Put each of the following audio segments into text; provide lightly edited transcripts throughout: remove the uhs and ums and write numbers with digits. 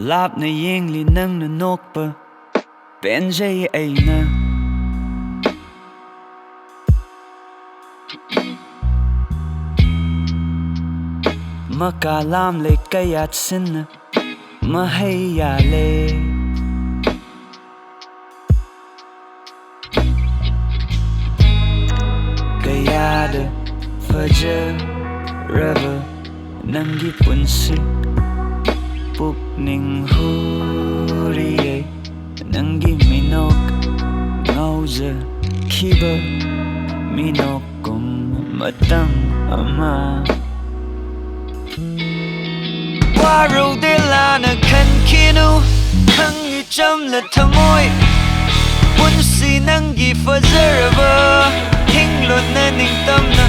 Lapna yengli nang na nokpa Benjay ay na Makalam le kayat sin na Mahaya le Kayada Fajar Rava Nangi punsi Pukning huriye Nangi minok Ngauza Kiba Minokum Matang ama Waro de lana kan kinu Hangi cham la tamoy Punsi nangi fazaraba Hinglo na ning tamna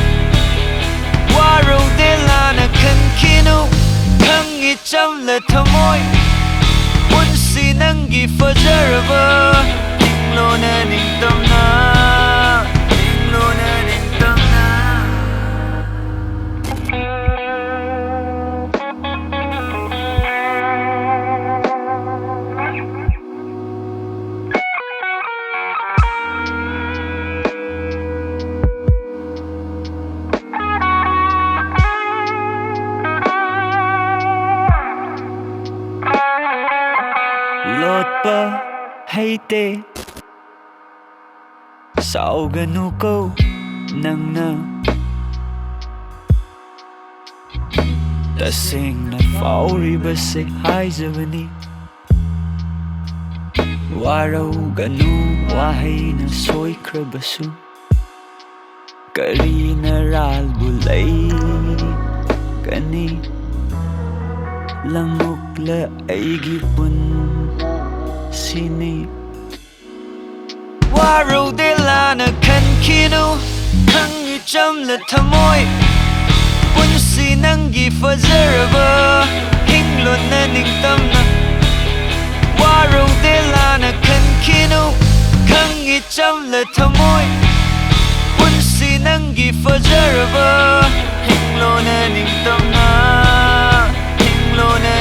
Waro de lana kan kinu Hangi cham la tamoy Punsi nangi fazaraba Hinglo na ning tamna Hinglo na ning tamna Lotpa haite Sao ganu ko nang na Tasing na fauri base haizavani Waraw ganu wahai na soy krabasu Kari na ral bulay kani Langukla ay gipun sini Waro de lana kan kinu Hangi cham la tamoy Punsi nangi fazaraba Hinglo na ning tamna Waro de lana kan kinu Hangi cham la tamoy Punsi nangi fazaraba Hinglo na ning tamna Hinglo na